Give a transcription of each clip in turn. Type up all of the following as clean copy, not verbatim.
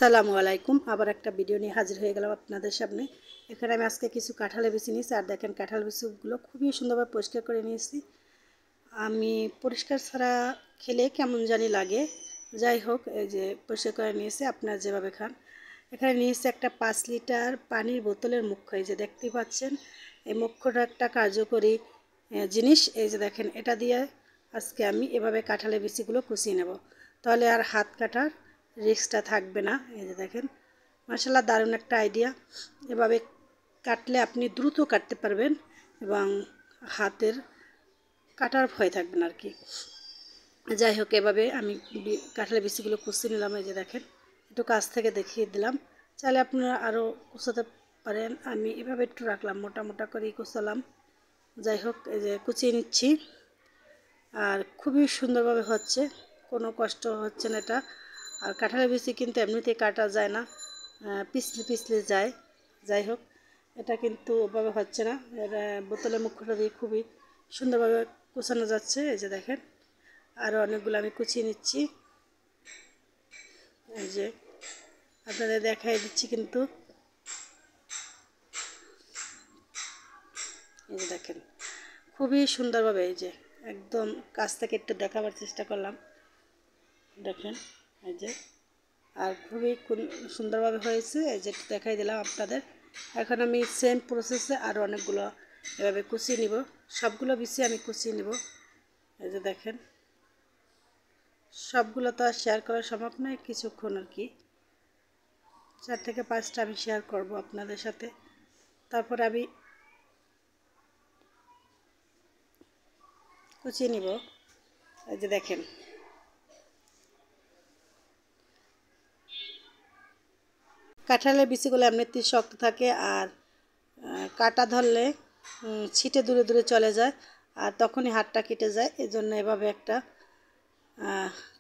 আসসালামু আলাইকুম। আবার একটা ভিডিও নিয়ে হাজির হয়ে গেলাম আপনাদের সামনে। এখানে আমি আজকে কিছু কাঁঠালের বিচি নিয়েছি, আর দেখেন কাঁঠাল বিচিগুলো খুবই সুন্দরভাবে পরিষ্কার করে নিয়েছি। আমি পরিষ্কার ছাড়া খেলে কেমন জানি লাগে, যাই হোক এই যে পরিষ্কার করে নিয়েছি। আপনারা যেভাবে খান। এখানে নিয়েছি একটা 5 লিটার পানির বোতলের মুখ্য, এই যে দেখতেই পাচ্ছেন। এই মুখ্যটা একটা কার্যকরী জিনিস। এই যে দেখেন, এটা দিয়ে আজকে আমি এভাবে কাঁঠালের বিচিগুলো কুচিয়ে নেব, তাহলে আর হাত কাটার রিস্কটা থাকবে না। এই যে দেখেন, মাশাআল্লাহ দারুণ একটা আইডিয়া। এভাবে কাটলে আপনি দ্রুত কাটতে পারবেন এবং হাতের কাটার ভয় থাকবে না আর কি। যাই হোক, এভাবে আমি কাঁঠালের বিচিগুলো কুচিয়ে নিলাম। এই যে দেখেন, একটু কাছ থেকে দেখিয়ে দিলাম, চাইলে আপনারা আরও কুচাতে পারেন। আমি এভাবে একটু রাখলাম, মোটা মোটা করেই কুচালাম। যাই হোক, এই যে কুচিয়ে নিচ্ছি, আর খুবই সুন্দরভাবে হচ্ছে, কোনো কষ্ট হচ্ছে না এটা। আর কাঁঠালের বিচি কিন্তু এমনিতেই কাটা যায় না, পিছলে পিছলে যায়। যাই হোক, এটা কিন্তু ওভাবে হচ্ছে না। এটা বোতলের মুখটা দিয়ে খুবই সুন্দরভাবে কুচানো যাচ্ছে। এই যে দেখেন, আরও অনেকগুলো আমি কুচিয়ে নিচ্ছি। এই যে আপনাদের দেখাই দিচ্ছি কিন্তু। এই যে দেখেন, খুবই সুন্দরভাবে, এই যে একদম কাছ থেকে একটু দেখাবার চেষ্টা করলাম। দেখেন এই যে, আর খুবই সুন্দরভাবে হয়েছে। এই যে দেখাই দিলাম আপনাদের। এখন আমি সেম প্রসেসে আরও অনেকগুলো এভাবে কুচিয়ে নিব, সবগুলো বিচি আমি কুচিয়ে নিব। এই যে দেখেন, সবগুলো তো আর শেয়ার করা সম্ভব নয়, কিছুক্ষণ আর কি 4 থেকে 5টা আমি শেয়ার করব আপনাদের সাথে। তারপর আমি কুচিয়ে নিব। এই যে দেখেন, কাঁঠালের বিচিগুলো এমনিতেই শক্ত থাকে, আর কাটা ধরলে ছিটে দূরে দূরে চলে যায়, আর তখনই হাতটা কেটে যায়। এজন্য এভাবে একটা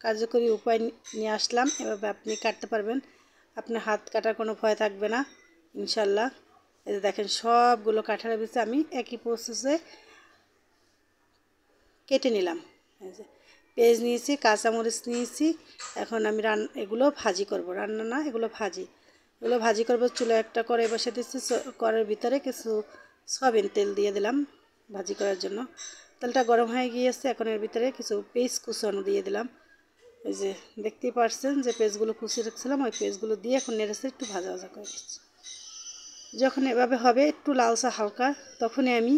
কার্যকরী উপায় নিয়ে আসলাম। এভাবে আপনি কাটতে পারবেন, আপনার হাত কাটার কোনো ভয় থাকবে না ইনশাল্লাহ। এই যে দেখেন, সবগুলো কাঁঠালের বিচি আমি একই প্রসেসে কেটে নিলাম। এই যে পেঁয়াজ নিয়েছি, কাঁচামরিচ নিয়েছি। এখন আমি এগুলো ভাজি করব, রান্না না, এগুলো ভাজি করব। চুলো একটা কড়াই বসে দিচ্ছি, কড়াইয়ের ভিতরে কিছু সয়াবিন তেল দিয়ে দিলাম ভাজি করার জন্য। তেলটা গরম হয়ে গিয়েছে, এখন এর ভিতরে কিছু পেঁয়াজ কুচানো দিয়ে দিলাম। এই যে দেখতেই পাচ্ছেন যে পেঁয়াজগুলো কুচিয়ে রাখছিলাম, ওই পেঁয়াজগুলো দিয়ে এখন নেড়েছে একটু ভাজা ভাজা করে দিচ্ছি। যখন এভাবে হবে একটু লালচা হালকা, তখনই আমি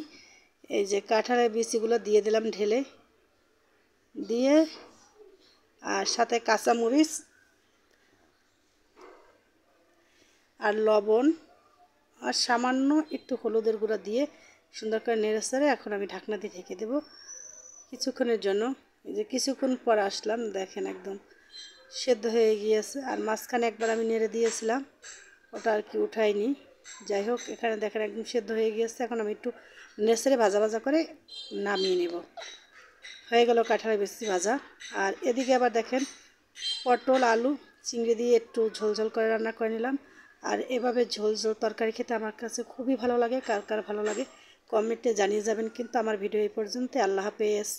এই যে কাঁঠালের বিচিগুলো দিয়ে দিলাম ঢেলে, দিয়ে আর সাথে কাঁচামরিচ আর লবণ আর সামান্য একটু হলুদের গুঁড়া দিয়ে সুন্দর করে নেড়েচেড়ে এখন আমি ঢাকনা দিয়ে ঢেকে দেবো কিছুক্ষণের জন্য। এই যে কিছুক্ষণ পর আসলাম, দেখেন একদম সেদ্ধ হয়ে গিয়েছে। আর মাঝখানে একবার আমি নেড়ে দিয়েছিলাম, ওটা আর কি উঠাইনি। যাই হোক, এখানে দেখেন একদম সেদ্ধ হয়ে গিয়েছে। এখন আমি একটু নেড়েচেড়ে ভাজা ভাজা করে নামিয়ে নেব। হয়ে গেল কাঁঠালের বিচি ভাজা। আর এদিকে আবার দেখেন, পটল আলু চিংড়ি দিয়ে একটু ঝোলঝোল করে রান্না করে নিলাম। আর এভাবে ঝোল ঝোল তরকারি খেতে আমার কাছে খুবই ভালো লাগে। কার কার ভালো লাগে কমেন্টে জানিয়ে যাবেন। কিন্তু আমার ভিডিও এই পর্যন্ত। আল্লাহ হাফেজ।